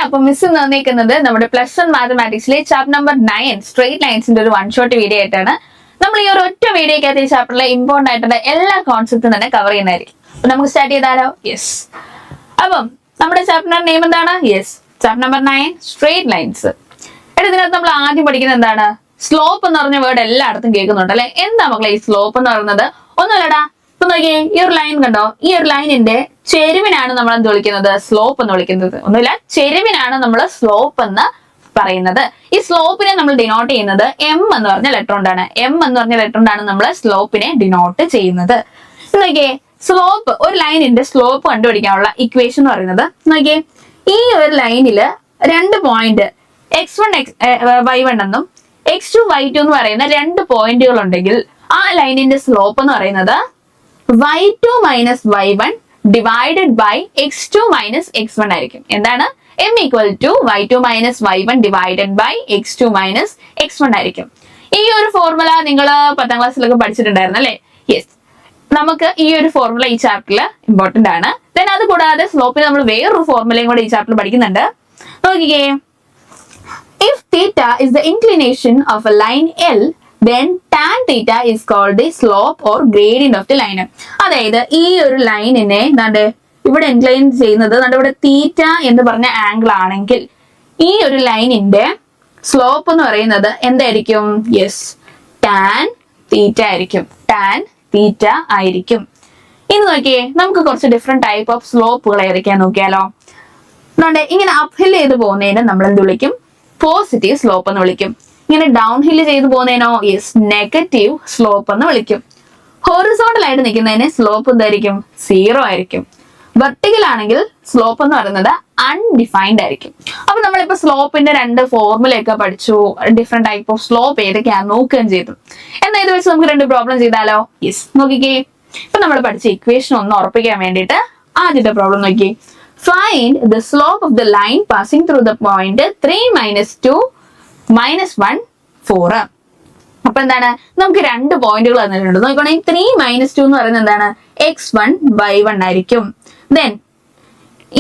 അപ്പൊ മിസ് തന്നിരിക്കുന്നത് നമ്മുടെ +1 മാത്തമാറ്റിക്സിലെ ചാപ്റ്റർ നമ്പർ 9 സ്ട്രേറ്റ് ലൈൻസിന്റെ ഒരു 1 ഷോട്ട് വീഡിയോ ആയിട്ടാണ്. നമ്മൾ ഈ ഒരു ഒറ്റ വീഡിയോക്കകത്ത് ഈ ചാപ്റ്ററിലെ ഇമ്പോർട്ടന്റ് ആയിട്ടുള്ള എല്ലാ കോൺസെപ്റ്റും തന്നെ കവർ ചെയ്യുന്നതായിരിക്കും. അപ്പൊ നമുക്ക് സ്റ്റാർട്ട് ചെയ്താലോ? യെസ്. അപ്പം നമ്മുടെ ചാപ്റ്ററിന്റെ നെയിം എന്താണ്? Yes, chapter number 9 straight lines. ഇതിനകത്ത് നമ്മൾ ആദ്യം പഠിക്കുന്നത് എന്താണ്? സ്ലോപ്പ് എന്ന് പറഞ്ഞ വേർഡ് എല്ലായിടത്തും കേൾക്കുന്നുണ്ട് അല്ലെ. എന്താ മക്കളെ ഈ സ്ലോപ്പ് എന്ന് പറയുന്നത്? ഒന്നുമല്ലടാ, ഇപ്പൊ നോക്കിയേ, ഈ ഒരു ലൈൻ കണ്ടോ? ഈ ഒരു ലൈനിന്റെ ചെരിവിനാണ് നമ്മൾ എന്ത് വിളിക്കുന്നത്? സ്ലോപ്പ് എന്ന് വിളിക്കുന്നത്. ഒന്നുമില്ല, ചെരിവിനാണ് നമ്മൾ സ്ലോപ്പ് എന്ന് പറയുന്നത്. ഈ സ്ലോപ്പിനെ നമ്മൾ ഡിനോട്ട് ചെയ്യുന്നത് എം എന്ന് പറഞ്ഞ ലെറ്റർ കൊണ്ടാണ്. എം എന്ന് പറഞ്ഞ ലെറ്റർ കൊണ്ടാണ് നമ്മൾ സ്ലോപ്പിനെ ഡിനോട്ട് ചെയ്യുന്നത്. നോക്കിയേ, സ്ലോപ്പ്, ഒരു ലൈനിന്റെ സ്ലോപ്പ് കണ്ടുപിടിക്കാനുള്ള ഇക്വേഷൻ എന്ന് പറയുന്നത്, നോക്കിയേ, ഈ ഒരു ലൈനില് 2 പോയിന്റ് x1 y1 എന്നും x2 y2 എന്ന് പറയുന്ന 2 പോയിന്റുകൾ ഉണ്ടെങ്കിൽ ആ ലൈനിന്റെ സ്ലോപ്പ് എന്ന് പറയുന്നത് y2 minus y1 divided by x2 minus x1 ആയിരിക്കും. എന്താണ്? m equal to y2 minus y1 divided by x2 minus x1 ആയിരിക്കും. ഈ ഒരു ഫോർമുല നിങ്ങൾ 10ാം ക്ലാസ്സിലൊക്കെ പഠിച്ചിട്ടുണ്ടായിരുന്നു അല്ലെ? യെസ്, നമുക്ക് ഈ ഒരു ഫോർമുല ഈ ചാപ്റ്ററിൽ ഇമ്പോർട്ടന്റ് ആണ്. ദെൻ അത് കൂടാതെ സ്ലോപ്പിൽ നമ്മൾ വേറൊരു ഫോർമുലയും കൂടെ ഈ ചാപ്റ്ററിൽ പഠിക്കുന്നുണ്ട്. നോക്കിക്കേ, if theta is the inclination of a line L, then tan theta is called the slope or gradient of the line. അതായത് ഈ ഒരു ലൈനിനെ ഇവിടെ ഇൻക്ലൈൻ ചെയ്യുന്നത് ഇവിടെ തീറ്റ എന്ന് പറഞ്ഞ ആംഗിൾ ആണെങ്കിൽ ഈ ഒരു ലൈനിന്റെ സ്ലോപ്പ് എന്ന് പറയുന്നത് എന്തായിരിക്കും? യെസ്, ടാൻ തീറ്റ ആയിരിക്കും. ടാൻ തീറ്റ ആയിരിക്കും. ഇനി നോക്കിയേ, നമുക്ക് കുറച്ച് ഡിഫറെന്റ് ടൈപ്പ് ഓഫ് സ്ലോപ്പുകൾ ഏതൊക്കെയാ നോക്കിയാലോ. ഇങ്ങനെ അപ്പ് ഹിൽ ചെയ്ത് പോകുന്നതിന് നമ്മൾ എന്ത് വിളിക്കും? പോസിറ്റീവ് സ്ലോപ്പ് എന്ന് വിളിക്കും. ഇങ്ങനെ ഡൗൺ ഹിൽ ചെയ്ത് പോകുന്നതിനോ യെസ്, നെഗറ്റീവ് സ്ലോപ്പ് എന്ന് വിളിക്കും. ഹൊറിസോണ്ടൽ ആയിട്ട് നിൽക്കുന്നതിന് സ്ലോപ്പ് എന്തായിരിക്കും? 0 ആയിരിക്കും. വെർട്ടിക്കൽ ആണെങ്കിൽ സ്ലോപ്പ് എന്ന് പറയുന്നത് അൺഡിഫൈൻഡ് ആയിരിക്കും. അപ്പൊ നമ്മളിപ്പോ സ്ലോപ്പിന്റെ 2 ഫോർമുലയൊക്കെ പഠിച്ചു. ഡിഫറെന്റ് ടൈപ്പ് ഓഫ് സ്ലോപ്പ് ഏതൊക്കെയാന്ന് നോക്കുകയും ചെയ്തു. എന്നാൽ ഇത് വെച്ച് നമുക്ക് 2 പ്രോബ്ലം ചെയ്താലോ? യെസ്, നോക്കിക്കേ, ഇപ്പൊ നമ്മൾ പഠിച്ച ഇക്വേഷൻ ഒന്ന് ഉറപ്പിക്കാൻ വേണ്ടിയിട്ട് ആദ്യത്തെ പ്രോബ്ലം നോക്കി. Find the slope of the line passing through the point 3 minus 2 minus 1 4. അപ്പൊ എന്താണ്? നമുക്ക് 2 പോയിന്റുകൾ തന്നിട്ടുണ്ട്. നോക്കുകയാണെങ്കിൽ 3 minus 2 എന്ന് പറയുന്നത് എന്താണ്? x1 y1 ആയിരിക്കും. ദെൻ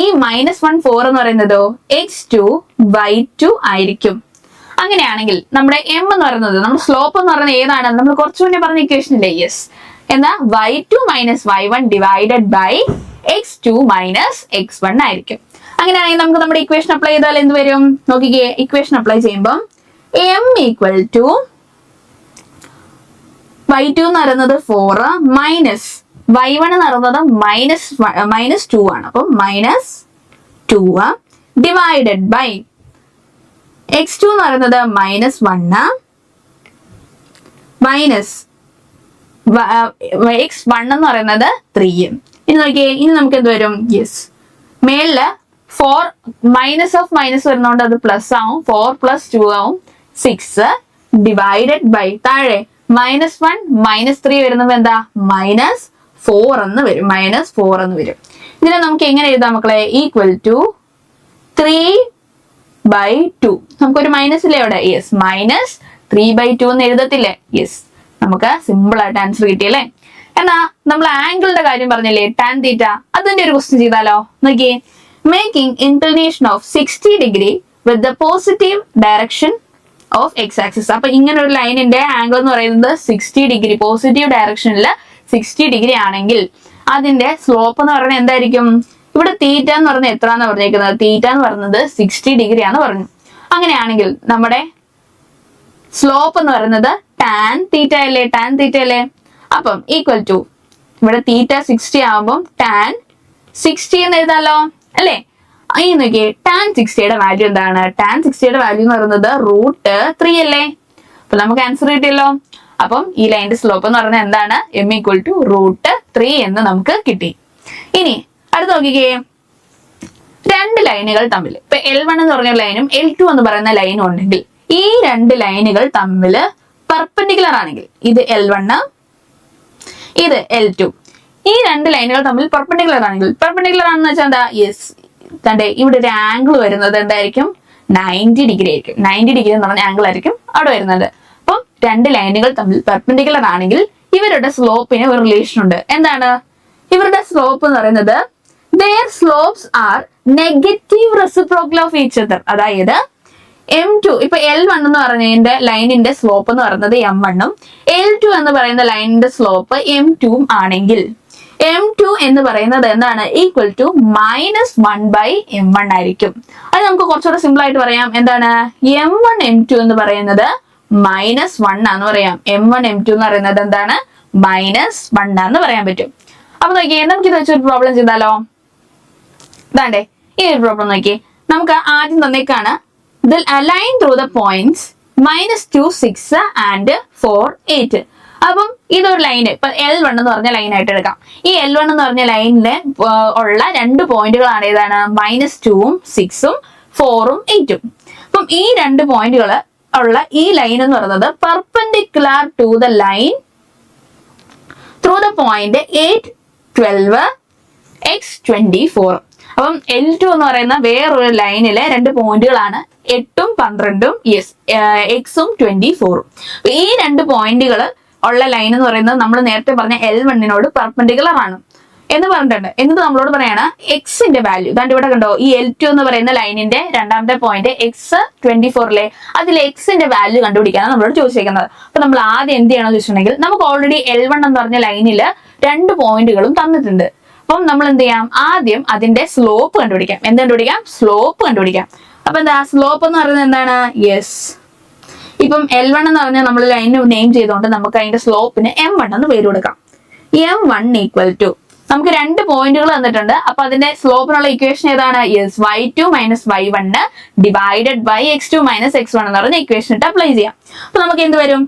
ഈ -1 4 എന്ന് പറയുന്നതോ x2 y2 ആയിരിക്കും. അങ്ങനെയാണെങ്കിൽ നമ്മുടെ m എന്ന് പറയുന്നത്, നമ്മുടെ സ്ലോപ്പ് എന്ന് പറയുന്നത് ഏതാണ്? നമ്മൾ കുറച്ചു മുന്നേ പറഞ്ഞ ഇക്വേഷൻ ഇല്ലേ? യെസ്, എന്താ? y2 minus y1 divided by x2 minus x1 ആയിരിക്കും. അങ്ങനെയാണെങ്കിൽ നമുക്ക് നമ്മുടെ ഇക്വേഷൻ അപ്ലൈ ചെയ്താൽ എന്ത് വരും? നോക്കിക്കേ, ഇക്വേഷൻ അപ്ലൈ ചെയ്യുമ്പോൾ m ഈക്വൽ ടു y2 എന്ന് പറയുന്നത് 4 മൈനസ് y1 എന്ന് പറയുന്നത് -2 ആണ്. അപ്പം -2 ഡിവൈഡഡ് ബൈ x2 എന്ന് പറയുന്നത് -1 മൈനസ് x1 എന്ന് പറയുന്നത് 3. ഇനി നോക്കിയേ, ഇനി നമുക്ക് എന്ത് വരും? യെസ്, മേളില് 4 മൈനസ് ഓഫ് മൈനസ് വരുന്നോണ്ട് അത് പ്ലസ് ആവും. 4 + 2 ആവും 6 ഡിവൈഡഡ് ബൈ താഴെ -1 -3 വരുന്നത് എന്താ? -4 എന്ന് വരും. -4 എന്ന് വരും. ഇതിനെ നമുക്ക് എങ്ങനെ എഴുതാം മക്കളെ? Equal to 3/2. നമുക്കൊരു മൈനസ് ഇല്ലേ അവിടെ? യെസ്, -3/2 എന്ന് എഴുതത്തില്ലേ? യെസ്, നമുക്ക് സിമ്പിൾ ആയിട്ട് ആൻസർ കിട്ടിയല്ലേ. എന്നാ നമ്മൾ ആംഗിളിന്റെ കാര്യം പറഞ്ഞില്ലേ, ടാൻ തീറ്റ, അതിന്റെ ഒരു ക്വസ്റ്റ്യൻ ചെയ്താലോ? നോക്കിയേ, making inclination of 60 degree with the positive direction of X axis. അപ്പൊ ഇങ്ങനെ ഒരു ലൈനിന്റെ ആംഗിൾ എന്ന് പറയുന്നത് 60 ഡിഗ്രി, പോസിറ്റീവ് ഡയറക്ഷനിൽ 60 ഡിഗ്രി ആണെങ്കിൽ അതിന്റെ സ്ലോപ്പ് എന്ന് പറയുന്നത് എന്തായിരിക്കും? ഇവിടെ തീറ്റ എന്ന് പറഞ്ഞാൽ എത്രയാന്ന് പറഞ്ഞേക്കുന്നത്? തീറ്റ എന്ന് പറയുന്നത് 60 ഡിഗ്രി ആന്ന് പറഞ്ഞു. അങ്ങനെയാണെങ്കിൽ നമ്മുടെ സ്ലോപ്പ് എന്ന് പറയുന്നത് ടാൻ തീറ്റ അല്ലേ? ടാൻ തീറ്റ അല്ലേ? അപ്പം ഈക്വൽ ടു ഇവിടെ തീറ്റ 60 ആവുമ്പം ടാൻ 60 എന്ന് എഴുതാലോ അല്ലേ? ഈ നോക്കിയേ, ടാൻ 60യുടെ വാല്യൂ എന്താണ്? ടാൻ 60യുടെ വാല്യൂ എന്ന് പറയുന്നത് √3 അല്ലേ? അപ്പൊ നമുക്ക് ആൻസർ കിട്ടിയല്ലോ. അപ്പം ഈ ലൈനിന്റെ സ്ലോപ്പ് എന്ന് പറയുന്നത് എന്താണ്? m ഈക്വൽ ടു √3 എന്ന് നമുക്ക് കിട്ടി. ഇനി അടുത്ത് നോക്കിക്കേ, 2 ലൈനുകൾ തമ്മിൽ, ഇപ്പൊ L1 എന്ന് പറഞ്ഞ ലൈനും L2 എന്ന് പറയുന്ന ലൈനും ഉണ്ടെങ്കിൽ ഈ 2 ലൈനുകൾ തമ്മിൽ പെർപെൻഡിക്കുലർ ആണെങ്കിൽ, ഇത് L1 ഇത് L2, ഈ 2 ലൈനുകൾ തമ്മിൽ പെർപെൻഡിക്കുലർ ആണെങ്കിൽ, പെർപെൻഡിക്കുലർ ആണെന്ന് വെച്ചാൽ എന്താ? യെസ്, കണ്ടേ, ഇവിടെ ഒരു ആംഗിൾ വരുന്നത് എന്തായിരിക്കും? 90 ഡിഗ്രി ആയിരിക്കും. 90 ഡിഗ്രി എന്ന് പറഞ്ഞ ആംഗിൾ ആയിരിക്കും അവിടെ വരുന്നത്. അപ്പം 2 ലൈനുകൾ തമ്മിൽ പെർപെൻഡിക്കുലർ ആണെങ്കിൽ ഇവരുടെ സ്ലോപ്പിന് ഒരു റിലേഷൻ ഉണ്ട്. എന്താണ്? ഇവരുടെ സ്ലോപ്പ് എന്ന് പറയുന്നത് their slopes are negative reciprocal of each other. അതായത് M2 ഇപ്പൊ L1 എന്ന് പറഞ്ഞതിന്റെ ലൈനിന്റെ സ്ലോപ്പ് എന്ന് പറയുന്നത് M1 ഉം L2 എന്ന് പറയുന്ന ലൈനിന്റെ സ്ലോപ്പ് M2 ഉം ആണെങ്കിൽ M2 എന്ന് പറയുന്നത് എന്താണ് ഈക്വൽ ടു -1/M1 ആയിരിക്കും. അത് നമുക്ക് കുറച്ചുകൂടെ സിമ്പിൾ ആയിട്ട് പറയാം. എന്താണ് M1 M2 എന്ന് പറയുന്നത് -1 ആന്ന് പറയാം. M1 M2 എന്ന് പറയുന്നത് എന്താണ് -1 ആന്ന് പറയാൻ പറ്റും. അപ്പൊ നോക്കിയേ, നമുക്ക് ഇത് വെച്ചൊരു പ്രോബ്ലം ചെയ്താലോ? ഇതാണ്ടേ ഈ ഒരു പ്രോബ്ലം നോക്കി. നമുക്ക് ആദ്യം തന്നേക്കാണ് the line through the points -2, 6 and 4, 8. അപ്പം ഇതൊരു ലൈന് ഇപ്പൊ L1 എന്ന് പറഞ്ഞ ലൈൻ ആയിട്ട് എടുക്കാം. ഈ L1 എന്ന് പറഞ്ഞ ലൈനില് ഉള്ള 2 പോയിന്റുകളാണ് ഏതാണ് -2ഉം 6ഉം 4ഉം 8ഉം. അപ്പം ഈ 2 പോയിന്റുകൾ ഉള്ള ഈ ലൈൻ എന്ന് പറയുന്നത് perpendicular to the line through the point 8, 12, x, 24. അപ്പം L2 എന്ന് പറയുന്ന വേറൊരു ലൈനിലെ 2 പോയിന്റുകളാണ് 8ഉം 12ഉം എക്സും 24ഉം. ഈ 2 പോയിന്റുകൾ ഉള്ള ലൈൻ എന്ന് പറയുന്നത് നമ്മൾ നേരത്തെ പറഞ്ഞ L1നോട് പെർപെൻഡിക്കുലർ ആണ് എന്ന് പറഞ്ഞിട്ടുണ്ട്. എന്നിട്ട് നമ്മളോട് പറയാണ് എക്സിന്റെ വാല്യൂ. ദാണ്ട് ഇവിടെ കണ്ടോ, ഈ L2 എന്ന് പറയുന്ന ലൈനിന്റെ രണ്ടാമത്തെ പോയിന്റ് x 24ലെ അതിൽ എക്സിന്റെ വാല്യൂ കണ്ടുപിടിക്കാനാണ് നമ്മളോട് ചോദിച്ചിരിക്കുന്നത്. അപ്പൊ നമ്മൾ ആദ്യം എന്ത് ചെയ്യണമെന്ന് ചോദിച്ചിട്ടുണ്ടെങ്കിൽ നമുക്ക് ഓൾറെഡി L1 എന്ന് പറഞ്ഞ ലൈനിൽ 2 പോയിന്റുകളും തന്നിട്ടുണ്ട്. അപ്പം നമ്മൾ എന്ത് ചെയ്യാം, ആദ്യം അതിന്റെ സ്ലോപ്പ് കണ്ടുപിടിക്കാം. എന്ത് കണ്ടുപിടിക്കാം? സ്ലോപ്പ് കണ്ടുപിടിക്കാം. അപ്പൊ എന്താ സ്ലോപ്പ് എന്ന് പറയുന്നത് എന്താണ്? ഇപ്പം L1 എന്ന് പറഞ്ഞാൽ നമ്മൾ ലൈന് നെയിം ചെയ്തുകൊണ്ട് നമുക്ക് അതിന്റെ സ്ലോപ്പിന് M1 എന്ന് പേര് കൊടുക്കാം. M1 ഈക്വൽ ടു നമുക്ക് 2 പോയിന്റുകൾ തന്നിട്ടുണ്ട്. അപ്പൊ അതിന്റെ സ്ലോപ്പിനുള്ള ഇക്വേഷൻ ഏതാണ്? y2 - y1 divided by x2 - x1 എന്ന് പറഞ്ഞ ഇക്വേഷൻ ഇട്ട് അപ്ലൈ ചെയ്യാം. അപ്പൊ നമുക്ക് എന്ത് വരും?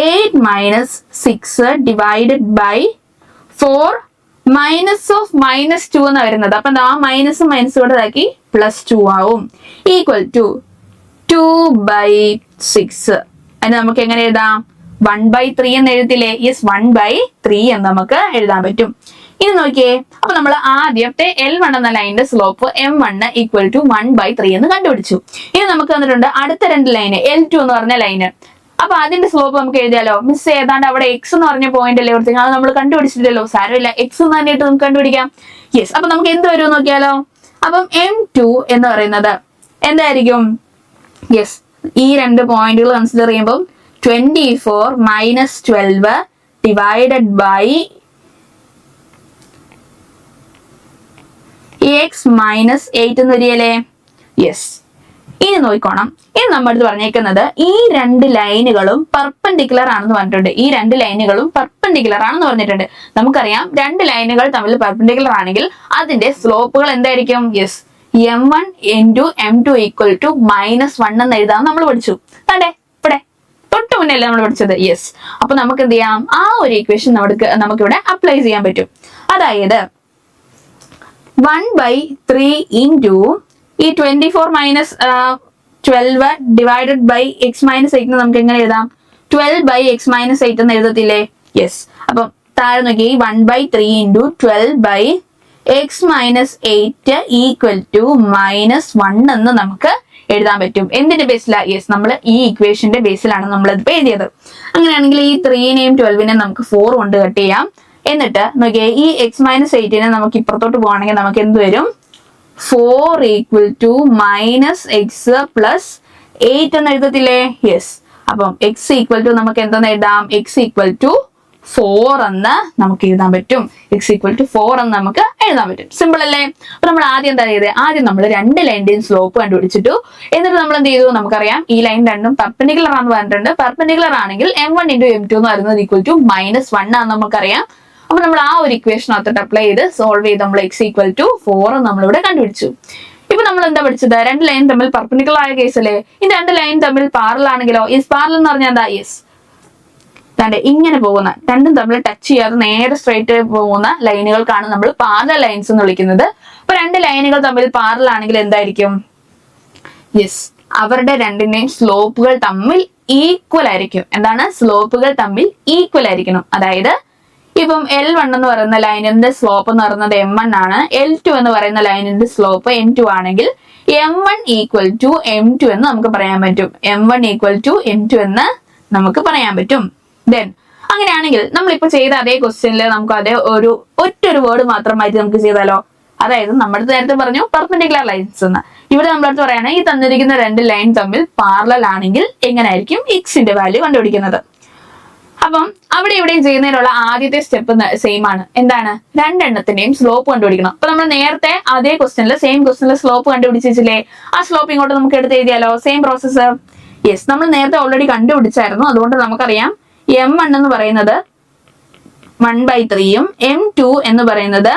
8 - 6 ഡിവൈഡഡ് ബൈ 4 -2 എന്ന് വരുന്നത്. അപ്പൊ എന്താ മൈനസും മൈനസും കൂടെ ഇതാക്കി +2 ആവും ഈക്വൽ ടു 2/6. അതിന് നമുക്ക് എങ്ങനെ എഴുതാം? 1/3 എന്ന് എഴുതില്ലേ? 1/3 എന്ന് നമുക്ക് എഴുതാൻ പറ്റും. ഇത് നോക്കിയേ, അപ്പൊ നമ്മൾ ആദ്യത്തെ L1 എന്ന ലൈനിന്റെ സ്ലോപ്പ് M1 ഈക്വൽ ടു 1/3 എന്ന് കണ്ടുപിടിച്ചു. ഇനി നമുക്ക് തന്നിട്ടുണ്ട് അടുത്ത 2 ലൈന് L2 എന്ന് പറഞ്ഞ ലൈന്. അപ്പൊ അതിന്റെ സ്ലോപ്പ് നമുക്ക് എഴുതിയാലോ? മിസ് ഏതാണ്ട് അവിടെ എക്സ് എന്ന് പറഞ്ഞ പോയിന്റ് അല്ലേ കൊടുത്തത്, അത് നമ്മൾ കണ്ടുപിടിച്ചിട്ടില്ലല്ലോ. സാരമില്ല, എക്സ് എന്ന് തന്നെയായിട്ട് നമുക്ക് കണ്ടുപിടിക്കാം. അപ്പൊ നമുക്ക് എന്ത് വരും നോക്കിയാലോ? അപ്പം M2 എന്ന് പറയുന്നത് എന്തായിരിക്കും? ഈ 2 പോയിന്റുകൾ കൺസിഡർ ചെയ്യുമ്പോൾ 24 - 12 ഡിവൈഡഡ് ബൈ x - 8 എന്ന് വരികയല്ലേ? ഇനി നോക്കിക്കോണം. ഇനി നമ്മുടെ അടുത്ത് പറഞ്ഞേക്കുന്നത് ഈ 2 ലൈനുകളും പെർപെൻഡിക്കുലർ ആണെന്ന് പറഞ്ഞിട്ടുണ്ട്. ഈ 2 ലൈനുകളും പെർപെൻഡിക്കുലർ ആണെന്ന് പറഞ്ഞിട്ടുണ്ട്. നമുക്കറിയാം 2 ലൈനുകൾ തമ്മിൽ പെർപെൻഡിക്കുലർ ആണെങ്കിൽ അതിന്റെ സ്ലോപ്പുകൾ എന്തായിരിക്കും? M1 × M2 ഈക്വൽ ടു -1 എന്ന് എഴുതാൻ നമ്മൾ പഠിച്ചു. അതെ, ഇവിടെ തൊട്ട് മുന്നേ നമ്മൾ പഠിച്ചത്. അപ്പൊ നമുക്ക് എന്ത് ചെയ്യാം? ആ ഒരു ഇക്വേഷൻ നമുക്കിവിടെ അപ്ലൈ ചെയ്യാൻ പറ്റും. അതായത് 1/3 ഇൻറ്റു ഈ 24 - 12 ഡിവൈഡഡ് ബൈ x - 8 നമുക്ക് എങ്ങനെ എഴുതാം? 12/x - 8 എന്ന് എഴുതത്തില്ലേ? അപ്പം താഴെ നോക്കി 1/3 ഇൻറ്റു 12/x - 8 ഈക്വൽ ടു -1 എന്ന് നമുക്ക് എഴുതാൻ പറ്റും. എന്തിന്റെ ബേസിലാ? നമ്മൾ ഈ ഇക്വേഷന്റെ ബേസിലാണ് നമ്മൾ ഇത് എഴുതിയത്. അങ്ങനെയാണെങ്കിൽ ഈ 3നെയും 12നെയും നമുക്ക് 4 കൊണ്ട് കട്ട് ചെയ്യാം. എന്നിട്ട് നോക്കിയേ, ഈ x - 8നെ നമുക്ക് ഇപ്പുറത്തോട്ട് പോവാണെങ്കിൽ നമുക്ക് എന്ത് വരും? 4 ഈക്വൽ ടു -x + 8 എന്ന് എഴുതത്തില്ലേ? അപ്പം x ഈക്വൽ ടു നമുക്ക് എന്തെന്ന് എഴുതാം? x ഈക്വൽ ടു 4 എന്ന് നമുക്ക് എഴുതാൻ പറ്റും. x ഈക്വൽ ടു 4 എന്ന് നമുക്ക് എഴുതാൻ പറ്റും. സിമ്പിൾ അല്ലേ? അപ്പൊ നമ്മൾ ആദ്യം എന്താ ചെയ്തത്? ആദ്യം നമ്മൾ 2 ലൈനിന്റെയും സ്ലോപ്പ് കണ്ടുപിടിച്ചിട്ടു. എന്നിട്ട് നമ്മൾ എന്ത് ചെയ്തു? നമുക്കറിയാം ഈ ലൈൻ രണ്ടും പെർപെൻഡിക്കുലർ ആണെന്ന് പറഞ്ഞിട്ടുണ്ട്. പെർപെൻഡിക്കുലർ ആണെങ്കിൽ M1 × M2 എന്ന് പറയുന്നത് ഈക്വൽ ടു -1 ആണെന്ന് നമുക്കറിയാം. അപ്പൊ നമ്മൾ ആ ഒരു ഇക്വേഷൻ അകത്തോട്ട് അപ്ലൈ ചെയ്ത് സോൾവ് ചെയ്ത് നമ്മൾ x ഈക്വൽ ടു 4 നമ്മളിവിടെ കണ്ടുപിടിച്ചു. ഇപ്പൊ നമ്മൾ എന്താ പഠിച്ചത്? 2 ലൈൻ തമ്മിൽ പെർപെൻഡിക്കുലർ ആയ കേസല്ലേ? ഈ 2 ലൈൻ തമ്മിൽ പാരലൽ ആണെങ്കിലോ? പാരലൽ എന്ന് പറഞ്ഞാൽ എന്താ? ഇങ്ങനെ പോകുന്ന, രണ്ടും തമ്മിൽ ടച്ച് ചെയ്യാതെ നേരെ സ്ട്രൈറ്റ് പോകുന്ന ലൈനുകൾക്കാണ് നമ്മൾ പാരലൽ ലൈൻസ് എന്ന് വിളിക്കുന്നത്. അപ്പൊ 2 ലൈനുകൾ തമ്മിൽ പാരലൽ ആണെങ്കിൽ എന്തായിരിക്കും? അവരുടെ രണ്ടിന്റെയും സ്ലോപ്പുകൾ തമ്മിൽ ഈക്വൽ ആയിരിക്കും. എന്താണ്? സ്ലോപ്പുകൾ തമ്മിൽ ഈക്വൽ ആയിരിക്കണം. അതായത് ഇപ്പം L1 എന്ന് പറയുന്ന ലൈനിന്റെ സ്ലോപ്പ് എന്ന് പറയുന്നത് M1 ആണ്. L2 എന്ന് പറയുന്ന ലൈനിന്റെ സ്ലോപ്പ് M2 ആണെങ്കിൽ M1 ഈക്വൽ ടു M2 എന്ന് നമുക്ക് പറയാൻ പറ്റും. M1 ഈക്വൽ ടു M2 എന്ന് നമുക്ക് പറയാൻ പറ്റും. ദെൻ അങ്ങനെയാണെങ്കിൽ നമ്മളിപ്പോ ചെയ്ത അതേ ക്വസ്റ്റ്യനിൽ നമുക്ക് അതേ ഒറ്റൊരു വേർഡ് മാത്രം മാറ്റി നമുക്ക് ചെയ്താലോ? അതായത് നമ്മുടെ നേരത്തെ പറഞ്ഞു പെർപെൻഡിക്കുലർ ലൈൻസ് എന്ന്. ഇവിടെ നമ്മളടുത്ത് പറയാണ് ഈ തന്നിരിക്കുന്ന രണ്ട് ലൈൻ തമ്മിൽ പാരലൽ ആണെങ്കിൽ എങ്ങനെയായിരിക്കും എക്സിന്റെ വാല്യൂ കണ്ടുപിടിക്കുന്നത്. അപ്പം അവിടെ ഇവിടെയും ചെയ്യുന്നതിനുള്ള ആദ്യത്തെ സ്റ്റെപ്പ് സെയിം ആണ്. എന്താണ്? രണ്ടെണ്ണത്തിന്റെയും സ്ലോപ്പ് കണ്ടുപിടിക്കണം. അപ്പൊ നമ്മൾ നേരത്തെ അതേ സെയിം ക്വസ്റ്റ്യനിൽ സ്ലോപ്പ് കണ്ടുപിടിച്ചില്ലേ? ആ സ്ലോപ്പ് ഇങ്ങോട്ട് നമുക്ക് എടുത്ത് എഴുതിയാലോ? Same process. യെസ്, നമ്മൾ നേരത്തെ ഓൾറെഡി കണ്ടുപിടിച്ചായിരുന്നു. അതുകൊണ്ട് നമുക്കറിയാം M1 എന്ന് പറയുന്നത് 1/3 M2 എന്ന് പറയുന്നത്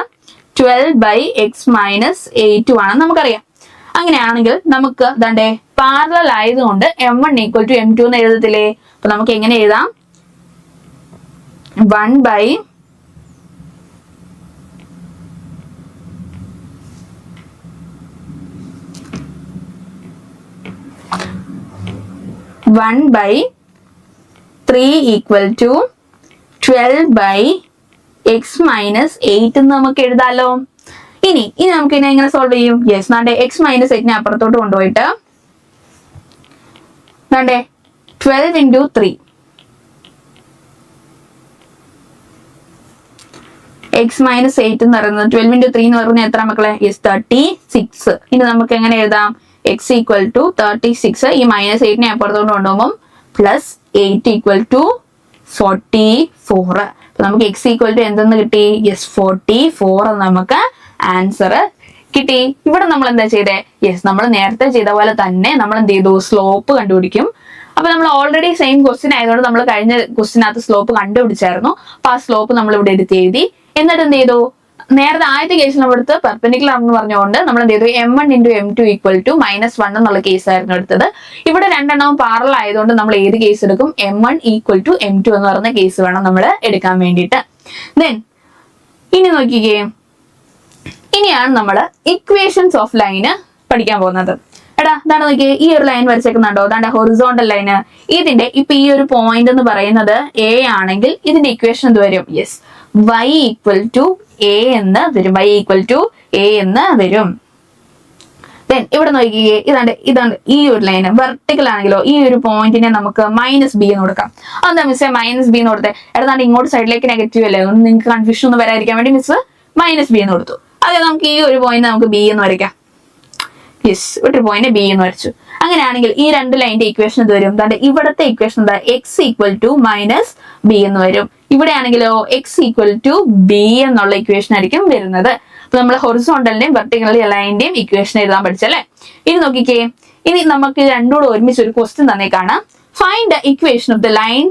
12/x-8 ആണെന്ന് നമുക്കറിയാം. അങ്ങനെയാണെങ്കിൽ നമുക്ക് ദാണ്ടെ പാരലൽ ആയതുകൊണ്ട് M1 = M2 എന്ന് എഴുതത്തില്ലേ? അപ്പൊ നമുക്ക് എങ്ങനെ എഴുതാം? 1/3 = 12/x-8 എന്ന് നമുക്ക് എഴുതാലോ. ഇനി നമുക്ക് ഇതിനെ എങ്ങനെ സോൾവ് ചെയ്യും? യെസ്, നാണ്ടെ x-8 അപ്പുറത്തോട്ട് കൊണ്ടുപോയിട്ട് നാണ്ടെ 12 × 3 x-8 എന്ന് പറയുന്നത് 12 × 3 എന്ന് പറയുന്നത് എത്ര മക്കളെ? യെസ്, 36. ഇനി നമുക്ക് എങ്ങനെ എഴുതാം? x = 36. ഈ -8 അപ്പുറത്തോട്ട് കൊണ്ടുപോകുമ്പോൾ +8 = 44. അപ്പൊ നമുക്ക് x = എന്തെന്ന് കിട്ടി? യെസ്, 44 എന്ന് നമുക്ക് ആൻസർ കിട്ടി. ഇവിടെ നമ്മൾ എന്താ ചെയ്തേ? യെസ്, നമ്മൾ നേരത്തെ ചെയ്ത പോലെ തന്നെ നമ്മൾ എന്ത് ചെയ്തു? സ്ലോപ്പ് കണ്ടുപിടിക്കും. അപ്പൊ നമ്മൾ ഓൾറെഡി സെയിം ക്വസ്റ്റ്യൻ ആയതുകൊണ്ട് നമ്മൾ കഴിഞ്ഞ ക്വസ്റ്റിനകത്ത് സ്ലോപ്പ് കണ്ടുപിടിച്ചായിരുന്നു. അപ്പൊ ആ സ്ലോപ്പ് നമ്മൾ ഇവിടെ എടുത്ത് എഴുതി. എന്നിട്ട് എന്ത് ചെയ്തു? നേരത്തെ ആദ്യത്തെ കേസിൽ നമ്മൾ എടുത്ത് പെർപെൻഡിക്കുലർ എന്ന് പറഞ്ഞുകൊണ്ട് നമ്മൾ എന്ത് ചെയ്തു? M1 × M2 = -1 എന്നുള്ള കേസായിരുന്നു എടുത്തത്. ഇവിടെ രണ്ടെണ്ണവും പാരലൽ ആയതുകൊണ്ട് നമ്മൾ ഏത് കേസ് എടുക്കും? M1 = M2 എന്ന് പറയുന്ന കേസ് വേണം നമ്മൾ എടുക്കാൻ വേണ്ടിയിട്ട്. ദെൻ ഇനി നോക്കിക്കേ, ഇനിയാണ് നമ്മൾ ഇക്വേഷൻസ് ഓഫ് ലൈന് പഠിക്കാൻ പോകുന്നത്. എടാ ഇതാണ് നോക്കിയേ, ഈ ഒരു ലൈൻ വരച്ചേക്കുന്നുണ്ടോ? അതാണ്ട് ഹൊറിസോണ്ടൽ ലൈന്. ഇതിന്റെ ഇപ്പൊ ഈ ഒരു പോയിന്റ് എന്ന് പറയുന്നത് A ആണെങ്കിൽ ഇതിന്റെ ഇക്വേഷൻ എന്ത് വരും? യെസ്, y = A എന്ന് വരും. y = A എന്ന് വരും. ദെൻ ഇവിടെ നോക്കിയേ, ഇതാണ് ഈ ഒരു ലൈന് വെർട്ടിക്കൽ ആണെങ്കിലോ ഈ ഒരു പോയിന്റിനെ നമുക്ക് -b എന്ന് കൊടുക്കാം. അതെന്താ മിസ്സേ -b എന്ന് കൊടുത്തേ? എടാ ഇങ്ങോട്ട് സൈഡിലേക്ക് നെഗറ്റീവ് അല്ലേ, അതുകൊണ്ട് നിങ്ങൾക്ക് കൺഫ്യൂഷൻ ഒന്നും വരാതിരിക്കാൻ വേണ്ടി മിസ് -b എന്ന് കൊടുത്തു. അതെ, നമുക്ക് ഈ ഒരു പോയിന്റ് നമുക്ക് B എന്ന് വരയ്ക്കാം. യെസ്, ഒരു പോയിന്റ് B എന്ന് വരച്ചു. അങ്ങനെയാണെങ്കിൽ ഈ രണ്ട് ലൈനിന്റെ ഇക്വേഷൻ എന്ത് വരും? ഇവിടത്തെ ഇക്വേഷൻ എന്താ? x = -b എന്ന് വരും. ഇവിടെ ആണെങ്കിലോ x = b എന്നുള്ള ഇക്വേഷൻ ആയിരിക്കും വരുന്നത്. അപ്പൊ നമ്മൾ ഹൊറിസോണ്ടലിന്റെയും വെർട്ടിക്കലിന്റെയും ലൈനിന്റെയും ഇക്വേഷൻ എഴുതാൻ പഠിച്ചല്ലേ. ഇനി നോക്കിക്കേ, ഇനി നമുക്ക് രണ്ടുകൂടെ ഒരുമിച്ച് ഒരു ക്വസ്റ്റ്യൻ തന്നേക്കാണ്. Find the equation of the line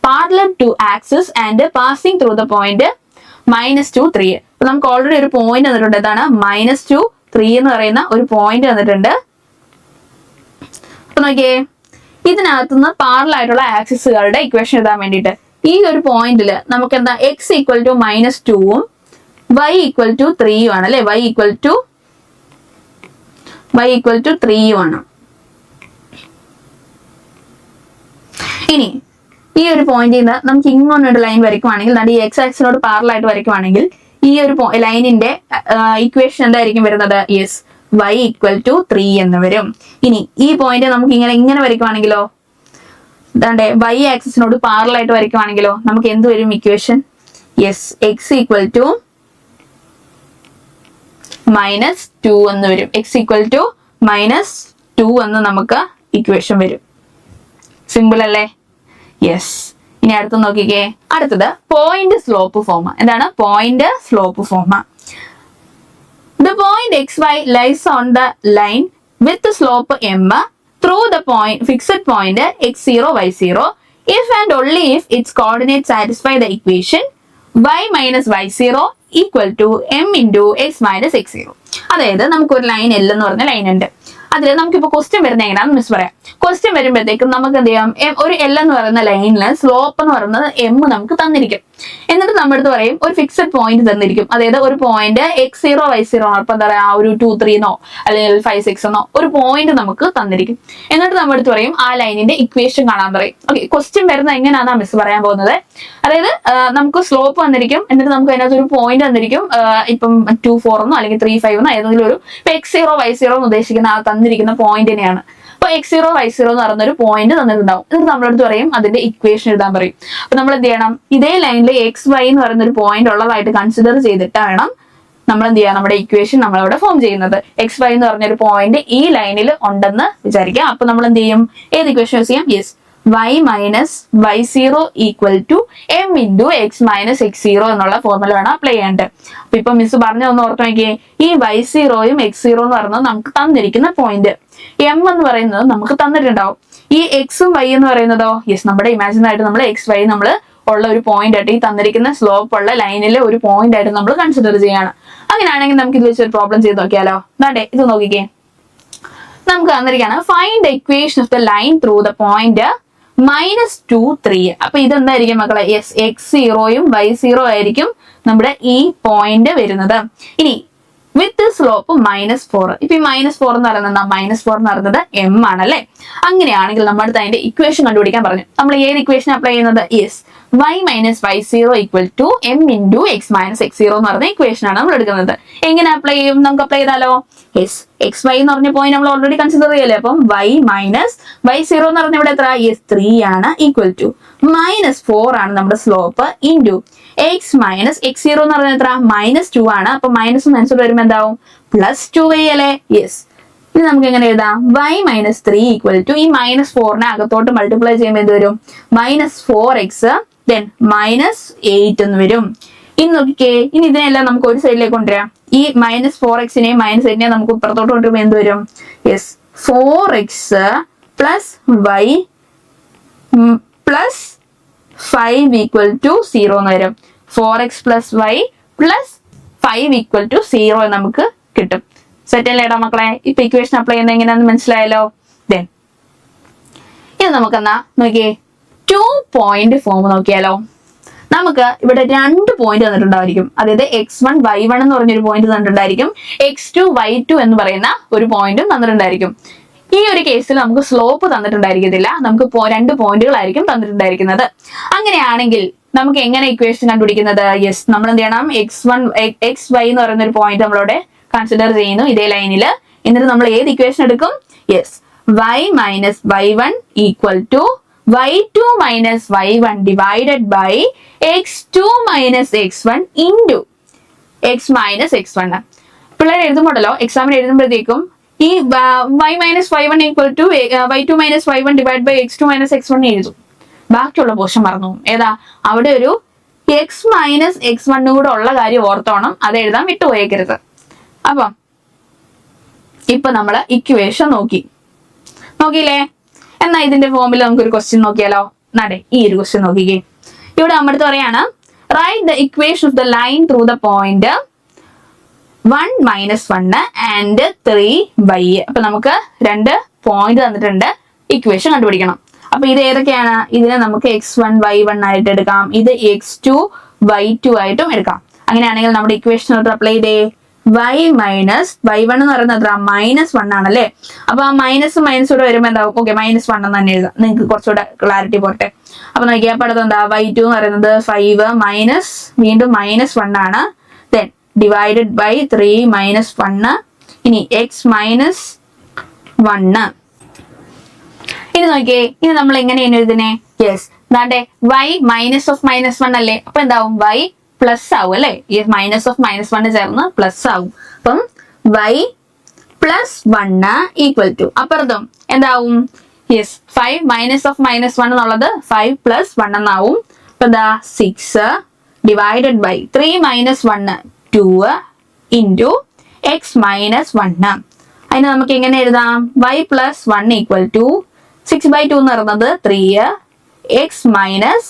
parallel to axis and passing through the point -2, 3. അപ്പൊ നമുക്ക് ഓൾറെഡി ഒരു പോയിന്റ് തന്നിട്ടുണ്ട്. എന്താണ്? -2, 3 എന്ന് പറയുന്ന ഒരു പോയിന്റ് തന്നിട്ടുണ്ട്. അപ്പൊ നോക്കിയേ, ഇതിനകത്തുനിന്ന് പാരലൽ ആയിട്ടുള്ള ആക്സിസുകളുടെ ഇക്വേഷൻ എഴുതാൻ വേണ്ടിയിട്ട് ഈ ഒരു പോയിന്റില് നമുക്ക് എന്താ? x = -2ഉം y = 3ഉം ആണ് അല്ലെ. y = 3ഉം ആണ്. ഇനി ഈ ഒരു പോയിന്റിൽ നിന്ന് നമുക്ക് ഇങ്ങോട്ടൊരു ലൈൻ വരയ്ക്കുവാണെങ്കിൽ ഈ x ആക്സിനോട് പാരലൽ ആയിട്ട് വരയ്ക്കുവാണെങ്കിൽ ഈ ഒരു ലൈനിന്റെ ഇക്വേഷൻ എന്തായിരിക്കും വരുന്നത്? യെസ്, y = 3 എന്ന് വരും. ഇനി ഈ പോയിന്റ് നമുക്ക് ഇങ്ങനെ വരയ്ക്കുവാണെങ്കിലോ, y ആക്സിസിനോട് പാരലൽ ആയിട്ട് വരയ്ക്കുവാണെങ്കിലോ നമുക്ക് എന്ത് വരും ഇക്വേഷൻ? യെസ്, x = -2 എന്ന് വരും. x = -2 എന്ന് നമുക്ക് ഇക്വേഷൻ വരും. സിമ്പിൾ അല്ലേ? യെസ്. ഇനി അടുത്ത് നോക്കിക്കേ, അടുത്തത് പോയിന്റ് സ്ലോപ്പ് ഫോം. എന്താണ്? Point slope form. The point xy lies on the line with the slope m through the fixed point x0, y0 if and only if its coordinates satisfy the equation y minus y0 equal to m into x minus x0. അതായത് നമുക്കൊരു line L എന്ന് പറഞ്ഞ line ഉണ്ട്. അതിൽ നമുക്കിപ്പോ question വരുന്നത് എങ്ങനെയാണെന്ന് miss പറയാം. ക്വസ്റ്റ്യൻ വരുമ്പോഴത്തേക്കും നമുക്ക് എന്ത് ചെയ്യാം? ഒരു L എന്ന് പറയുന്ന ലൈനില് സ്ലോപ്പ് എന്ന് പറയുന്നത് m നമുക്ക് തന്നിരിക്കും. എന്നിട്ട് നമ്മുടെ അടുത്ത് പറയും ഒരു ഫിക്സഡ് പോയിന്റ് തന്നിരിക്കും. അതായത് ഒരു പോയിന്റ് x0, y0 അപ്പൊ എന്താ പറയാ, ഒരു 2, 3 എന്നോ അല്ലെങ്കിൽ 5, 6 എന്നോ ഒരു പോയിന്റ് നമുക്ക് തന്നിരിക്കും. എന്നിട്ട് നമ്മുടെ അടുത്ത് പറയും ആ ലൈനിന്റെ ഇക്വേഷൻ കാണാൻ പറയും. ഓക്കെ, ക്വസ്റ്റ്യൻ വരുന്നത് എങ്ങനെയാണെന്നാ മിസ് പറയാൻ പോകുന്നത്. അതായത് നമുക്ക് സ്ലോപ്പ് വന്നിരിക്കും, എന്നിട്ട് നമുക്ക് അതിനകത്ത് ഒരു പോയിന്റ് തന്നിരിക്കും. ഇപ്പം 2, 4 എന്നോ അല്ലെങ്കിൽ 3, 5 എന്നോ ഏതെങ്കിലും ഒരു x0, y0 എന്ന് ഉദ്ദേശിക്കുന്ന ആ തന്നിരിക്കുന്ന പോയിന്റിനെയാണ്. അപ്പൊ x0 y0 എന്ന് പറയുന്ന ഒരു പോയിന്റ് തന്നിട്ടുണ്ടാവും. എന്നിട്ട് നമ്മളടുത്ത് പറയും അതിന്റെ ഇക്വേഷൻ എഴുതാൻ പറയും. അപ്പൊ നമ്മൾ എന്ത് ചെയ്യണം, ഇതേ ലൈനിൽ xy എന്ന് പറയുന്ന ഒരു പോയിന്റ് ഉള്ളതായിട്ട് കൺസിഡർ ചെയ്തിട്ട് വേണം നമ്മൾ എന്ത് ചെയ്യാം, നമ്മുടെ ഇക്വേഷൻ നമ്മളിവിടെ ഫോം ചെയ്യുന്നത്. xy എന്ന് പറഞ്ഞൊരു പോയിന്റ് ഈ ലൈനിൽ ഉണ്ടെന്ന് വിചാരിക്കാം. അപ്പൊ നമ്മൾ എന്ത് ചെയ്യും, ഏത് ഇക്വേഷൻ യൂസ് ചെയ്യാം? Yes, y minus y0 equal to m into x minus x0 എന്നുള്ള ഫോർമുല വേണം അപ്ലൈ ചെയ്യേണ്ടത്. അപ്പൊ ഇപ്പൊ മിസ് പറഞ്ഞ ഒന്ന് ഓർത്ത് നോക്കിയേ, ഈ y0യും x0 എന്ന് പറയുന്നത് നമുക്ക് തന്നിരിക്കുന്ന പോയിന്റ്, m എന്ന് പറയുന്നത് നമുക്ക് തന്നിട്ടുണ്ടാവും. ഈ എക്സും y എന്ന് പറയുന്നതോ യെസ് നമ്മുടെ ഇമാജിനായിട്ട് നമ്മൾ xy നമ്മൾ ഉള്ള ഒരു പോയിന്റ് ആയിട്ട് ഈ തന്നിരിക്കുന്ന സ്ലോപ്പ് ഉള്ള ലൈനിലെ ഒരു പോയിന്റ് ആയിട്ട് നമ്മൾ കൺസിഡർ ചെയ്യാണ്. അങ്ങനെയാണെങ്കിൽ നമുക്ക് ഇത് വെച്ചൊരു പ്രോബ്ലം ചെയ്ത് നോക്കിയാലോ. ദാണ്ടെ ഇത് നോക്കിക്കേ, നമുക്ക് തന്നിരിക്കുകയാണ് find the equation of the line through the point -2 3. അപ്പൊ ഇതെന്തായിരിക്കും മക്കളെ? യെസ്, x0യും y0 ആയിരിക്കും നമ്മുടെ ഈ പോയിന്റ് വരുന്നത്. ഇനി വിത്ത് സ്ലോപ്പ് -4. ഇപ്പൊ ഈ -4 എന്ന് പറയുന്നത് -4 എന്ന് പറയുന്നത് m ആണല്ലേ. അങ്ങനെയാണെങ്കിൽ നമ്മുടെ അടുത്ത് അതിന്റെ ഇക്വേഷൻ കണ്ടുപിടിക്കാൻ പറഞ്ഞു. നമ്മൾ ഏത് ഇക്വേഷൻ അപ്ലൈ ചെയ്യുന്നത്? Yes, y minus y0 equal to m into x minus x0 എന്ന് പറയുന്ന ഇക്വേഷൻ ആണ് നമ്മൾ എടുക്കുന്നത്. എങ്ങനെ അപ്ലൈ ചെയ്യും? നമുക്ക് അപ്ലൈ ചെയ്താലോ. യെസ്, xy എന്ന് പറഞ്ഞ പോയിന്റ് നമ്മൾ ഓൾറെഡി കൺസിഡർ ചെയ്യല്ലേ. അപ്പം y മൈനസ് y0 എന്ന് പറഞ്ഞ ഇവിടെ എത്ര? യെസ്, 3 ആണ് ഈക്വൽ ടു -4 ആണ് നമ്മുടെ slope into x minus x0 എന്ന് പറഞ്ഞാൽ എത്ര? -2 ആണ്. അപ്പൊ മൈനസ് മൈനസ് വരുമ്പോൾ എന്താവും? +2 അല്ലേ. യെസ്, ഇനി നമുക്ക് എങ്ങനെ എഴുതാം? y മൈനസ് 3 ഈക്വൽ ടു ഈ -4നെ അകത്തോട്ട് മൾട്ടിപ്ലൈ ചെയ്യുമ്പോൾ എന്ത് വരും? -4x ദെൻ -8 എന്ന് വരും. ഇനി നോക്കിക്കേ, ഇനി ഇതിനെല്ലാം നമുക്ക് ഒരു സൈഡിലേക്ക് കൊണ്ടുവരാം. ഈ -4xനെയും -8നെയും നമുക്ക് ഇപ്പുറത്തോട്ട് കൊണ്ടുവരുമ്പോൾ എന്ത് വരും? Yes, 4x plus y plus 5 equal to 0 എന്ന് വരും. 4x plus y plus 5 equal to 0 നമുക്ക് കിട്ടും. സെറ്റ് അല്ലേടാ മക്കളെ? ഇപ്പൊ ഇക്വേഷൻ അപ്ലൈ ചെയ്യുന്നത് എങ്ങനെയാണെന്ന് മനസ്സിലായല്ലോ. ദെൻ ഇത് നമുക്കെന്നാ നോക്കിയേ 2 പോയിന്റ് ഫോം നോക്കിയാലോ. നമുക്ക് ഇവിടെ 2 പോയിന്റ് തന്നിട്ടുണ്ടായിരിക്കും. അതായത് x1 y1 എന്ന് പറഞ്ഞൊരു പോയിന്റ് തന്നിട്ടുണ്ടായിരിക്കും, x2 y2 എന്ന് പറയുന്ന ഒരു പോയിന്റും തന്നിട്ടുണ്ടായിരിക്കും. ഈ ഒരു കേസിൽ നമുക്ക് സ്ലോപ്പ് തന്നിട്ടുണ്ടായിരിക്കത്തില്ല, നമുക്ക് 2 പോയിന്റുകളായിരിക്കും തന്നിട്ടുണ്ടായിരിക്കുന്നത്. അങ്ങനെയാണെങ്കിൽ നമുക്ക് എങ്ങനെ ഇക്വേഷൻ കണ്ടുപിടിക്കുന്നത്? യെസ്, നമ്മൾ എന്ത് ചെയ്യണം? xy എന്ന് പറയുന്ന ഒരു പോയിന്റ് നമ്മളവിടെ കൺസിഡർ ചെയ്യുന്നു ഇതേ ലൈനില്. എന്നിട്ട് നമ്മൾ ഏത് ഇക്വേഷൻ എടുക്കും? Yes, y minus y1 equal to y2 minus y1 divided by x2 minus x1 into x minus x1. പിള്ളേർ എഴുതുമ്പോഴല്ലോ, എക്സാമിന് എഴുതുമ്പോഴത്തേക്കും ഈ y minus y1 equal to y2 minus y1 divide by x2 minus x1 എഴുതും. ബാക്കിയുള്ള portion മറന്നു പോകും. ഏതാ? അവിടെ ഒരു x മൈനസ് x1 കൂടെ ഉള്ള കാര്യം ഓർത്തോണം, അത് എഴുതാൻ വിട്ടുപോയേക്കരുത്. അപ്പം ഇപ്പൊ നമ്മള് ഇക്വേഷൻ നോക്കിയില്ലേ? എന്നാ ഇതിന്റെ ഫോമിൽ നമുക്കൊരു ക്വസ്റ്റ്യൻ നോക്കിയാലോ. നടേ ഈ ഒരു ക്വസ്റ്റ്യൻ നോക്കിക്കേ. ഇവിടെ നമ്മുടെ അടുത്ത് പറയാണ് write the equation of the line through the point 1 minus 1 and 3y. അപ്പൊ നമുക്ക് 2 പോയിന്റ് തന്നിട്ടുണ്ട്, ഇക്വേഷൻ കണ്ടുപിടിക്കണം. അപ്പൊ ഇത് ഏതൊക്കെയാണ്? ഇതിനെ നമുക്ക് x1 y1 ആയിട്ട് എടുക്കാം, ഇത് x2 y2 ആയിട്ടും എടുക്കാം. അങ്ങനെയാണെങ്കിൽ നമ്മുടെ ഇക്വേഷൻ അപ്ലൈ ചെയ്തേ. y മൈനസ് y1 എന്ന് പറയുന്നത് എത്ര? -1 ആണല്ലേ. അപ്പൊ ആ മൈനസ് കൂടെ വരുമ്പോൾ എന്താവും? ഓക്കെ, -1 എന്ന് തന്നെ എഴുതാം, നിങ്ങൾക്ക് കുറച്ചുകൂടെ ക്ലാരിറ്റി പോട്ടെ. അപ്പൊ നോക്കിയാൽ അപ്പൊ അടുത്ത് എന്താ? y2 എന്ന് പറയുന്നത് 5 മൈനസ് വീണ്ടും -1 ആണ്. Then divided by 3 -1. ഇനി x മൈനസ് 1. ഇനി നോക്കിയേ, ഇനി നമ്മൾ എങ്ങനെയാണ് എഴുതുന്നേ? യെസ്, ദാണ്ടെ y മൈനസ് ഓഫ് -1 അല്ലേ. അപ്പൊ എന്താവും? y പ്ലസ് ആവും അല്ലെ. ഈ മൈനസ് ഓഫ് -1 ചേർന്ന് പ്ലസ് ആവും. അപ്പം y പ്ലസ് 1 ഈക്വൽ ടു അപ്പുറത്തും എന്താവും? യെസ്, 5 മൈനസ് ഓഫ് -1 എന്നുള്ളത് 5 പ്ലസ് 1 എന്നാവും. അപ്പൊ എന്താ? 6 divided by 3 -1 2 into x minus 1. അതിന് നമുക്ക് എങ്ങനെ എഴുതാം? y പ്ലസ് 1 ഈക്വൽ ടു 6/2 എന്ന് പറയുന്നത് 3 x മൈനസ്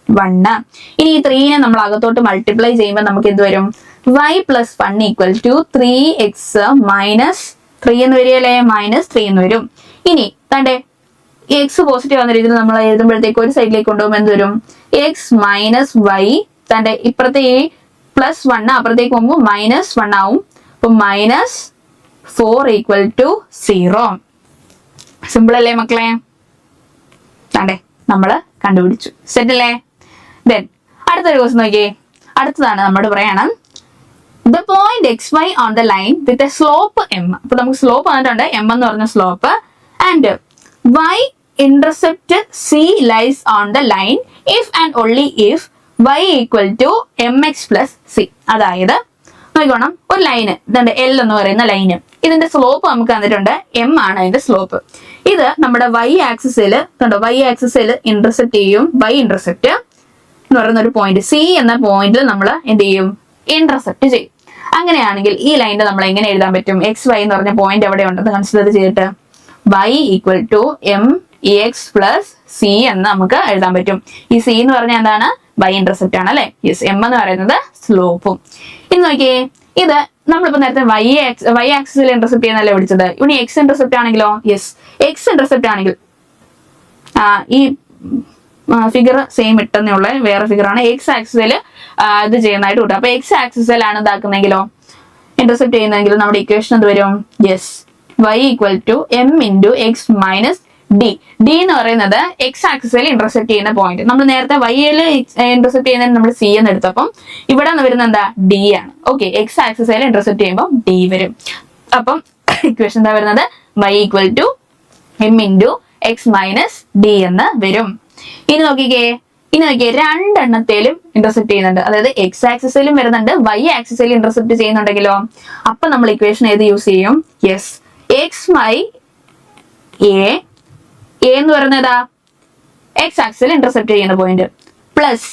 1. ഇനി ഈ 3നെ നമ്മൾ അകത്തോട്ട് മൾട്ടിപ്ലൈ ചെയ്യുമ്പോൾ നമുക്ക് എന്ത് വരും? y plus 1 equal to 3x minus 3 എന്ന് വരികയല്ലേ, -3 എന്ന് വരും. ഇനി തന്റെ എക്സ് പോസിറ്റീവ് ആവുന്ന രീതിയിൽ നമ്മൾ എഴുതുമ്പോഴത്തേക്ക് ഒരു സൈഡിലേക്ക് കൊണ്ടുപോകുമ്പോൾ എന്ത് വരും? x minus y. തന്റെ ഇപ്പുറത്തെ ഈ +1 അപ്പുറത്തേക്ക് പോകുമ്പോൾ -1 ആവും. അപ്പൊ -4 ഈക്വൽ ടു 0. സിമ്പിൾ അല്ലേ മക്കളെ? തണ്ടേ നമ്മള് കണ്ടുപിടിച്ചു. സെറ്റ് അല്ലേ? ദെൻ അടുത്തൊരു ക്വസ്റ്റ്യൻ നോക്കിയേ. അടുത്തതാണ് നമ്മോട് പറയണം the point xy on the line with a slope m. അപ്പൊ നമുക്ക് സ്ലോപ്പ് വന്നിട്ടുണ്ട്, m എന്ന് പറഞ്ഞ slope, and y intercept C lies on the line if and only if y equal to mx plus c. അതായത് നോക്കണം, ഒരു line ഇതുണ്ട് L എന്ന് പറയുന്ന ലൈന്, ഇതിന്റെ സ്ലോപ്പ് നമുക്ക് തന്നിട്ടുണ്ട് m ആണ് ഇതിന്റെ സ്ലോപ്പ്. ഇത് നമ്മുടെ y ആക്സിസിൽ കണ്ടോ, y ആക്സിസിൽ ഇന്റർസെപ്റ്റ് ചെയ്യും. y ഇന്റർസെപ്റ്റ് എന്ന് പറയുന്ന ഒരു പോയിന്റ് C എന്ന പോയിന്റിൽ നമ്മൾ എന്ത് ചെയ്യും, ഇന്റർസെപ്റ്റ് ചെയ്യും. അങ്ങനെയാണെങ്കിൽ ഈ ലൈനിൽ നമ്മൾ എങ്ങനെ എഴുതാൻ പറ്റും, എക്സ് വൈ എന്ന് പറഞ്ഞ പോയിന്റ് എവിടെ ഉണ്ടെന്ന് കൺസിഡർ ചെയ്തിട്ട് y equal to m x plus c എന്ന് നമുക്ക് എഴുതാൻ പറ്റും. ഈ സി എന്ന് പറഞ്ഞാൽ എന്താണ്, y ഇന്റർസെപ്റ്റ് ആണ് അല്ലെ. യെസ്, എം എന്ന് പറയുന്നത് സ്ലോപ്പും. ഇനി നോക്കിയേ, ഇത് നമ്മളിപ്പോ നേരത്തെ y ആക്സിസിൽ ഇന്റർസെപ്റ്റ് ചെയ്യുന്നല്ലേ പഠിച്ചത്. ഇനി എക്സ് ഇന്റർസെപ്റ്റ് ആണെങ്കിലോ, യെസ്, എക്സ് ഇന്റർസെപ്റ്റ് ആണെങ്കിൽ ഈ ഫിഗർ സെയിം ഇട്ടെന്നേ ഉള്ള വേറെ ഫിഗർ ആണ്. എക്സ് ആക്സിസിൽ ഇത് ചെയ്യുന്നതായിട്ട് കിട്ടും. അപ്പൊ എക്സ് ആക്സിസിലാണ് ഇതാക്കുന്നെങ്കിലോ, ഇന്റർസെപ്റ്റ് ചെയ്യുന്നെങ്കിലും നമ്മുടെ ഇക്വേഷൻ എന്ത് വരും, yes, y equal to m into x minus d. D എന്ന് പറയുന്നത് എക്സ് ആക്സിസിൽ ഇന്റർസെപ്റ്റ് ചെയ്യുന്ന പോയിന്റ്. നമ്മൾ നേരത്തെ വൈയിൽ ഇന്റർസെപ്റ്റ് ചെയ്യുന്നതിന് നമ്മൾ സി എന്ന് എടുത്തപ്പം ഇവിടെ വരുന്നത് എന്താ, ഡി ആണ്. ഓക്കെ, എക്സ് ആക്സിസിൽ ഇന്റർസെപ്റ്റ് ചെയ്യുമ്പോൾ ഡി വരും. അപ്പം ഇക്വേഷൻ എന്താ വരുന്നത്, y equal to m into x minus d എന്ന് വരും. ഇനി നോക്കിക്കേ, രണ്ടെണ്ണത്തേലും ഇന്റർസെപ്റ്റ് ചെയ്യുന്നുണ്ട്. അതായത് എക്സ് ആക്സിസിലും വരുന്നുണ്ട്, y ആക്സിസിലും ഇന്റർസെപ്റ്റ് ചെയ്യുന്നുണ്ടെങ്കിലോ, അപ്പൊ നമ്മൾ ഇക്വേഷൻ ഏത് യൂസ് ചെയ്യും, യെസ്, എക്സ് വൈ എ എന്ന് പറയുന്നതാ എക്സ് ആക്സിൽ ഇന്റർസെപ്റ്റ് ചെയ്യുന്ന point plus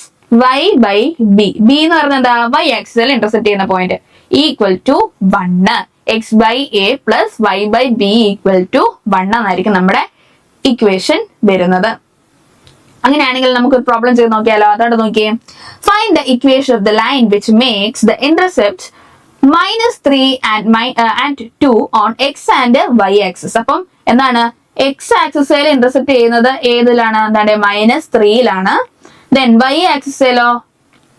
y by b, b എന്ന് പറയുന്നത് എന്താ, y ആക്സിൽ ഇന്റർസെപ്റ്റ് ചെയ്യുന്ന point equal to 1. X by a plus y by b equal to 1 എന്നായിരിക്കും നമ്മുടെ ഇക്വേഷൻ വരുന്നത്. അങ്ങനെയാണെങ്കിൽ നമുക്ക് ഒരു പ്രോബ്ലം ചെയ്ത് നോക്കിയാലോ. അതോടെ നോക്കിയേ, find the equation of the line which makes the intercept -3 and 2 on x and y axis. അപ്പം എന്താണ്, എക്സ് ആക്സിസിൽ ഇന്റർസെപ്റ്റ് ചെയ്യുന്നത് ഏതിലാണ്, എന്താണ്, -3യിലാണ്. Then y ആക്സിസിലോ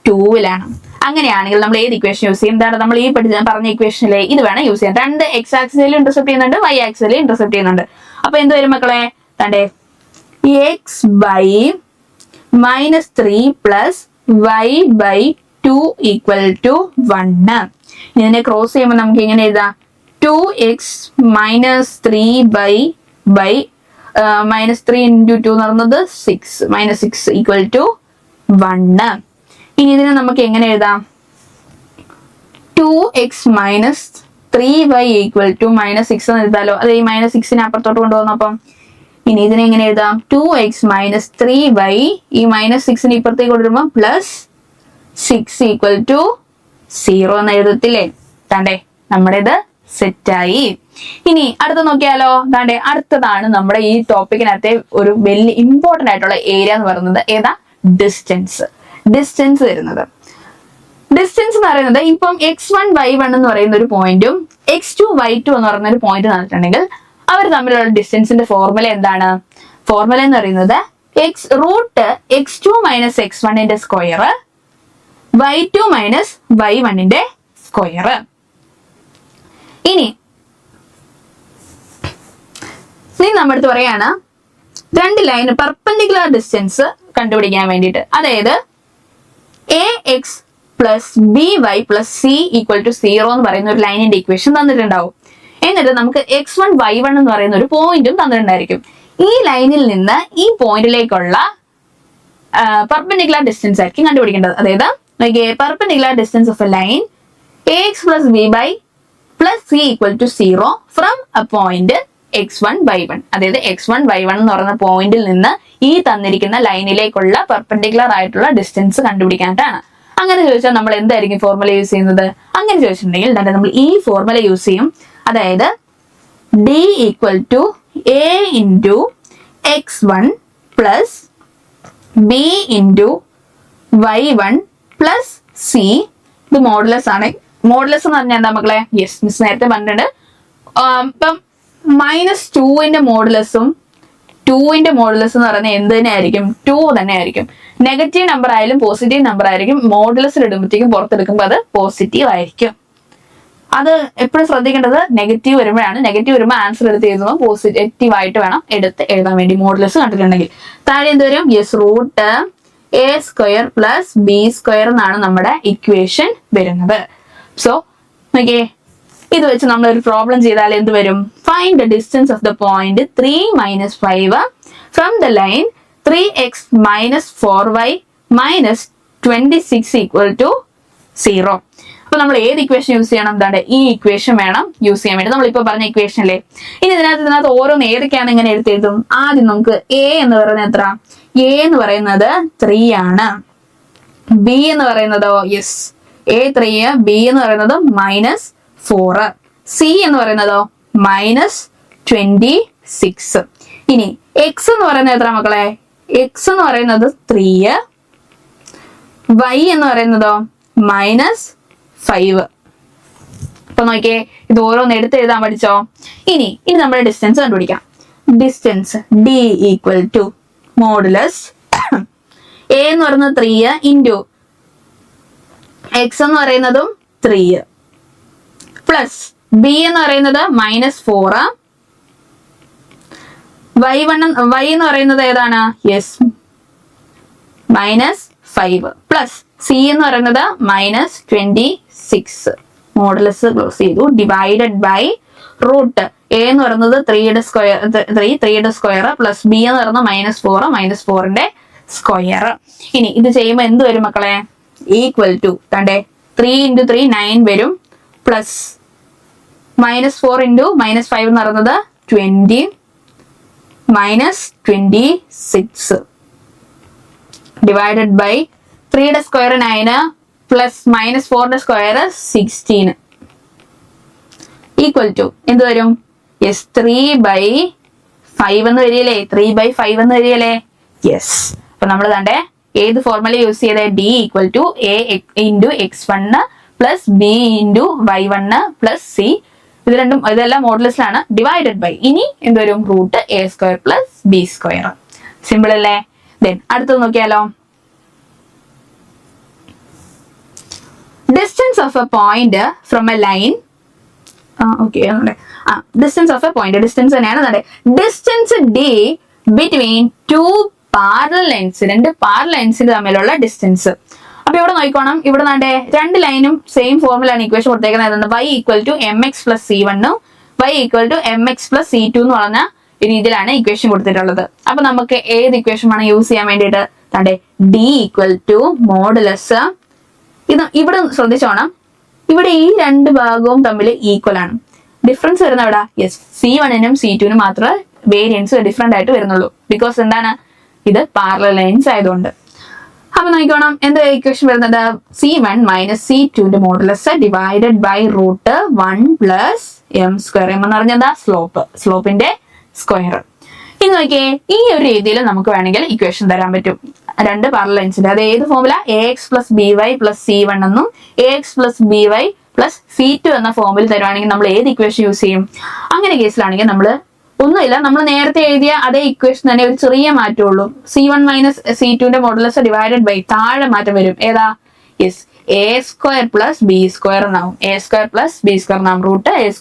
2ലാണ്. അങ്ങനെയാണെങ്കിൽ നമ്മൾ ഏത് ഇക്വേഷൻ യൂസ് ചെയ്യും, എന്താണ് നമ്മൾ ഈ പറഞ്ഞ ഇക്വേഷനിലെ ഇത് വേണം യൂസ് ചെയ്യാൻ. രണ്ട് എക്സ് ആക്സിസിൽ ഇന്റർസെപ്റ്റ് ചെയ്യുന്നുണ്ട്, y ആക്സിസിൽ ഇന്റർസെപ്റ്റ് ചെയ്യുന്നുണ്ട്. അപ്പൊ എന്ത് വരും മക്കളെ, തന്റെ x by -3 plus y by 2 equal to 1. ഇതിനെ ക്രോസ് ചെയ്യുമ്പോൾ നമുക്ക് എങ്ങനെ എഴുതാം, 2x -3 ബൈ -3 ഇൻറ്റു 2 എന്ന് പറയുന്നത് 6 -6 ഈക്വൽ ടു 1. ഇനി ഇതിനെ നമുക്ക് എങ്ങനെ എഴുതാം, 2x -3y ഈക്വൽ ടു -6 എന്ന് എഴുതാലോ. അത് ഈ -6നെ അപ്പുറത്തോട്ട് കൊണ്ടുപോകുന്നപ്പം ഇനി ഇതിനെ എങ്ങനെ എഴുതാം, 2x -3y ഈ -6നെ ഇപ്പുറത്തേക്ക് കൊണ്ടുവരുമ്പോൾ +6 ഈക്വൽ ടു 0 എന്ന് എഴുതത്തില്ലേ. താണ്ടേ നമ്മുടേത് സെറ്റായി. ഇനി അടുത്ത നോക്കിയാലോ. താണ്ടേ അടുത്തതാണ് നമ്മുടെ ഈ ടോപ്പിക്കിനകത്തെ ഒരു വലിയ ഇമ്പോർട്ടന്റ് ആയിട്ടുള്ള ഏരിയ എന്ന് പറയുന്നത് ഏതാ, ഡിസ്റ്റൻസ് വരുന്നത്. ഡിസ്റ്റൻസ് എന്ന് പറയുന്നത് ഇപ്പം x1 y1 എന്ന് പറയുന്ന ഒരു പോയിന്റും x2 y2 എന്ന് പറയുന്ന ഒരു പോയിന്റ് തന്നിട്ടുണ്ടെങ്കിൽ അവർ തമ്മിലുള്ള ഡിസ്റ്റൻസിന്റെ ഫോർമുല എന്താണ്, ഫോർമുല എന്ന് പറയുന്നത് √x2 - x1 square y2 - y1 square. ഇനി നമ്മുടെ അടുത്ത് പറയാണ് രണ്ട് ലൈന് പെർപെൻഡിക്കുലർ ഡിസ്റ്റൻസ് കണ്ടുപിടിക്കാൻ വേണ്ടിയിട്ട്. അതായത് ax plus by plus c equal to 0 എന്ന് പറയുന്ന ഒരു ലൈനിന്റെ ഇക്വേഷൻ തന്നിട്ടുണ്ടാവും. എന്നിട്ട് നമുക്ക് x1 y1 എന്ന് പറയുന്ന ഒരു പോയിന്റും തന്നിട്ടുണ്ടായിരിക്കും. ഈ ലൈനിൽ നിന്ന് ഈ പോയിന്റിലേക്കുള്ള പെർപെൻഡിക്കുലർ ഡിസ്റ്റൻസ് ആയിരിക്കും കണ്ടുപിടിക്കേണ്ടത്. അതായത് perpendicular distance of a line ax plus by plus c equal to 0 from a point x1 y1. അതായത് x1 y1 എന്ന് പറയുന്ന പോയിന്റിൽ നിന്ന് ഈ തന്നിരിക്കുന്ന ലൈനിലേക്കുള്ള പെർപെൻഡിക്കുലർ ആയിട്ടുള്ള ഡിസ്റ്റൻസ് കണ്ടുപിടിക്കാനായിട്ടാണ്. അങ്ങനെ ചോദിച്ചാൽ നമ്മൾ എന്തായിരിക്കും ഫോർമുല യൂസ് ചെയ്യുന്നത്, അങ്ങനെ ചോദിച്ചിട്ടുണ്ടെങ്കിൽ നമ്മൾ ഈ ഫോർമുല യൂസ് ചെയ്യും. അതായത് d equal to a into x1 plus b into y1 plus c. ഇത് മോഡുലസ് ആണ്. മോഡുലസ് എന്ന് പറഞ്ഞാൽ എന്താ മക്കളെ, യെസ് മിസ് നേരത്തെ പറഞ്ഞിട്ടുണ്ട്. ഇപ്പം -2ന്റെ മോഡുലസും 2ന്റെ മോഡുലസ് എന്ന് പറയുന്നത് എന്ത് തന്നെ ആയിരിക്കും, 2 തന്നെ ആയിരിക്കും. നെഗറ്റീവ് നമ്പർ ആയാലും പോസിറ്റീവ് നമ്പർ ആയിരിക്കും. മോഡുലസിൽ ഇടുമ്പോഴത്തേക്കും പുറത്തെടുക്കുമ്പോൾ അത് പോസിറ്റീവ് ആയിരിക്കും. അത് എപ്പോഴും ശ്രദ്ധിക്കേണ്ടത് നെഗറ്റീവ് വരുമ്പോഴാണ്. നെഗറ്റീവ് വരുമ്പോൾ ആൻസർ എടുത്ത് എഴുതുമ്പോൾ പോസിറ്റീവ് ആയിട്ട് വേണം എടുത്ത് എഴുതാൻ വേണ്ടി. മോഡുലസ് കണ്ടിട്ടുണ്ടെങ്കിൽ താഴെ എന്ത് വരും, യെസ് √a² പ്ലസ് b² എന്നാണ് നമ്മുടെ ഇക്വേഷൻ വരുന്നത്. സോ നോക്കിയേ, ഇത് വെച്ച് നമ്മൾ ഒരു പ്രോബ്ലം ചെയ്താൽ എന്ത് വരും? Find the distance of the point 3 - 5 from the line 3x - 4y - 26 = 0. അപ്പൊ നമ്മൾ ഏത് ഇക്വേഷൻ യൂസ് ചെയ്യണം? എന്താണ് ഈ ഇക്വേഷൻ വേണം യൂസ് ചെയ്യാൻ വേണ്ടി. നമ്മളിപ്പോ പറഞ്ഞ ഇക്വേഷൻ അല്ലേ. ഇനി ഇതിനകത്ത് ഓരോന്ന് ഏതൊക്കെയാണ് ഇങ്ങനെ എഴുതും. ആദ്യം നമുക്ക് എ എന്ന് പറയുന്നത് എത്ര? എ എന്ന് പറയുന്നത് 3 ആണ്. ബി എന്ന് പറയുന്നതോ യെസ് എ 3, ബി എന്ന് പറയുന്നത് -4, സി എന്ന് പറയുന്നതോ -26. ഇനി എക്സ് എന്ന് പറയുന്നത് എത്ര മക്കളെ? എക്സ് എന്ന് പറയുന്നത് 3, വൈ എന്ന് പറയുന്നതോ -5. അപ്പൊ നോക്കിയേ, ഇത് ഓരോന്ന് എടുത്ത് എഴുതാൻ പഠിച്ചോ. ഇനി നമ്മുടെ ഡിസ്റ്റൻസ് കണ്ടുപിടിക്കാം. ഡിസ്റ്റൻസ് D = മോഡുലസ് എ എന്ന് പറയുന്നത് 3 ഇൻറ്റു എക്സ് എന്ന് പറയുന്നതും 3 പ്ലസ് ബി എന്ന് പറയുന്നത് -4, വൈ എന്ന് പറയുന്നത് ഏതാണ്? യെസ് -5 പ്ലസ് സി എന്ന് പറയുന്നത് -26. മോഡുലസ് ക്ലോസ് ചെയ്തു. ഡിവൈഡഡ് ബൈ റൂട്ട് എ എന്ന് പറയുന്നത് 3യുടെ സ്ക്വയർ പ്ലസ് ബി എന്ന് പറയുന്നത് -4, -4ന്റെ സ്ക്വയർ. ഇനി ഇത് ചെയ്യുമ്പോൾ എന്ത് വരും മക്കളെ? ഈക്വൽ ടു കണ്ടേ 3 × 3 9 വരും പ്ലസ് -4 × -5 എന്ന് പറയുന്നത് 20 -26 ഡിവൈഡഡ് ബൈ 3യുടെ സ്ക്വയർ 9 പ്ലസ് -4ന്റെ സ്ക്വയർ 16 ഈക്വൽ ടു എന്ത് വരും? യെസ് 3/5 എന്ന് വരികയല്ലേ? 3/5 എന്ന് വരികയല്ലേ? യെസ്. അപ്പൊ നമ്മൾ കണ്ടേ ഏത് ഫോർമുല യൂസ് ചെയ്തേ? D = A × x1 plus B × y1 plus C. ഇതെല്ലാം മോഡുലസിലാണ്. ഡിവൈഡഡ് ബൈ ഇനി എന്ത് വരും? Root A² plus B². Simple അല്ലേ? ദെൻ അടുത്തത് നോക്കിയാലോ. Distance of a point from a line. Distance of a point, distance തന്നെയാണ്. Distance D between 2 parallel lines, 2 parallel ലൈൻസിൽ തമ്മിലുള്ള ഡിസ്റ്റൻസ്. അപ്പൊ ഇവിടെ നോക്കിക്കോണം. ഇവിടെ നാട്ടെ 2 ലൈനും സെയിം ഫോർമുലയാണ് ഇക്വേഷൻ കൊടുത്തേക്കുന്നത്. y = mx + c1 y = mx + c2 എന്ന് പറഞ്ഞ രീതിയിലാണ് ഇക്വേഷൻ കൊടുത്തിട്ടുള്ളത്. അപ്പൊ നമുക്ക് ഏത് ഇക്വേഷൻ ആണ് യൂസ് ചെയ്യാൻ വേണ്ടിയിട്ട്? D = modulus. ഇവിടെ ശ്രദ്ധിച്ചോണം, ഇവിടെ ഈ 2 ഭാഗവും തമ്മിൽ ഈക്വൽ ആണ്. ഡിഫറൻസ് വരുന്ന എവിടെ? യെസ് C1നും C2നും മാത്രമേ വേരിയൻസ് ഡിഫറെന്റ് ആയിട്ട് വരുന്നുള്ളൂ. ബിക്കോസ് എന്താണ്? ഇത് പാരലൽ ലൈൻസ് ആയതുകൊണ്ട്. അപ്പൊ നോക്കിക്കോണം, എന്താ ഇക്വേഷൻ വരുന്നത്? C1 - C2ന്റെ modulus divided by root 1 + m². m എന്ന് പറഞ്ഞാൽ എന്താ? സ്ലോപ്പിന്റെ സ്ക്വയർ. ഇനി നോക്കിയേ, ഈ ഒരു രീതിയിൽ നമുക്ക് വേണമെങ്കിൽ ഇക്വേഷൻ തരാൻ പറ്റും. 2 പാരലൽ ലൈൻസിന്റെ അത് ഏത് ഫോർമുല? ax + by + c1 എന്നും ax + by + c2 എന്ന ഫോമിൽ തരുവാണെങ്കിൽ നമ്മൾ ഏത് ഇക്വേഷൻ യൂസ് ചെയ്യും? അങ്ങനെ കേസിലാണെങ്കിൽ നമ്മൾ ഒന്നുമില്ല, നമ്മൾ നേരത്തെ എഴുതിയ അതേ ഇക്വേഷൻ തന്നെ ഒരു ചെറിയ മാറ്റമുള്ളൂ. C1 - C2ന്റെ മോഡുലസ് ഡിവൈഡഡ് ബൈ താഴെ മാറ്റം വരും. ഏതാ? യെസ് a² + b² എന്നാവും. a² + b² എന്നാവും. റൂട്ട് a² +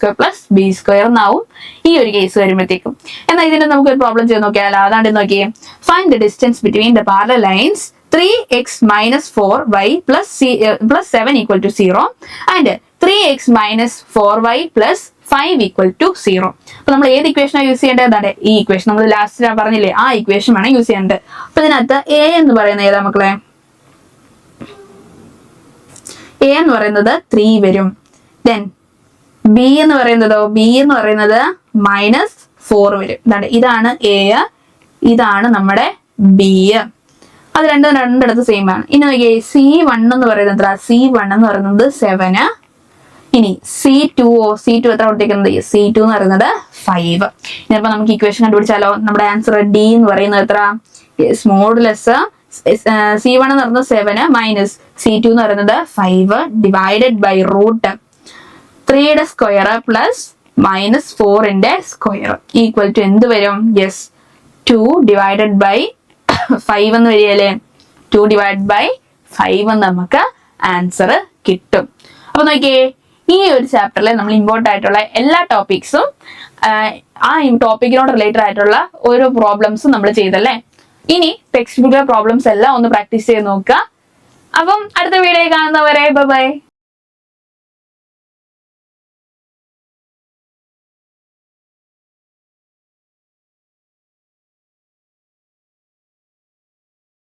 b² എന്നാവും ഈ ഒരു കേസ് വരുമ്പോഴത്തേക്കും. എന്നാൽ ഇതിന് നമുക്ക് ഒരു പ്രോബ്ലം ചെയ്ത് നോക്കിയാലോ. അതാണ്ട് നോക്കിയേ. Find the distance between the parallel lines 3x - 4y + 7 = 0 and 3x - 4y + 5 = 0. അപ്പൊ നമ്മൾ ഏത് ഇക്വേഷനാണ് യൂസ് ചെയ്യേണ്ടത്? ഈ ഇക്വേഷൻ നമ്മൾ ലാസ്റ്റ് പറഞ്ഞില്ലേ, ആ ഇക്വേഷൻ ആണ് യൂസ് ചെയ്യേണ്ടത്. അപ്പൊ ഇതിനകത്ത് a എന്ന് പറയുന്നത് ഏതാ മക്കളെ? a എന്ന് പറയുന്നത് 3 വരും. ദെൻ b എന്ന് പറയുന്നതോ? b എന്ന് പറയുന്നത് -4 വരും. ഇതാണ് a, ഇതാണ് നമ്മുടെ b. അത് രണ്ടിടത്ത് സെയിം ആണ്. ഇനി നോക്കിയേ, C1 എന്ന് പറയുന്നത് C1 എന്ന് പറയുന്നത് 7. ഇനി C2 എത്ര കൊടുത്തേക്കുന്നത്? C2 എന്ന് പറയുന്നത് 5. ഇനിയിപ്പോ നമുക്ക് ഇക്വേഷൻ കണ്ടുപിടിച്ചാലോ. നമ്മുടെ ആൻസർ D എന്ന് പറയുന്നത് എത്ര? മോഡുലസ് C1 എന്ന് പറയുന്നത് 7 മൈനസ് C2 എന്ന് പറയുന്നത് 5 ഡിവൈഡഡ് ബൈ റൂട്ട് 3യുടെ സ്ക്വയർ പ്ലസ് -4ന്റെ സ്ക്വയർ ഈക്വൽ ടു എന്ത് വരും? യെസ് 2 ഡിവൈഡഡ് ബൈ 5 എന്ന് വരികയല്ലേ? 2 ഡിവൈഡ് ബൈ 5 എന്ന് നമുക്ക് ആൻസർ കിട്ടും. അപ്പൊ നോക്കിയേ, ഈ ഒരു ചാപ്റ്ററിൽ നമ്മൾ ഇമ്പോർട്ടൻ്റ് ആയിട്ടുള്ള എല്ലാ ടോപ്പിക്സും ആ ടോപ്പിക്കിനോട് റിലേറ്റഡ് ആയിട്ടുള്ള ഓരോ പ്രോബ്ലംസും നമ്മൾ ചെയ്തല്ലേ. ഇനി ടെക്സ്റ്റ് ബുക്കിലെ പ്രോബ്ലംസ് എല്ലാം ഒന്ന് പ്രാക്ടീസ് ചെയ്ത് നോക്കുക. അപ്പം അടുത്ത വീഡിയോ കാണുന്നവരെ ബൈ.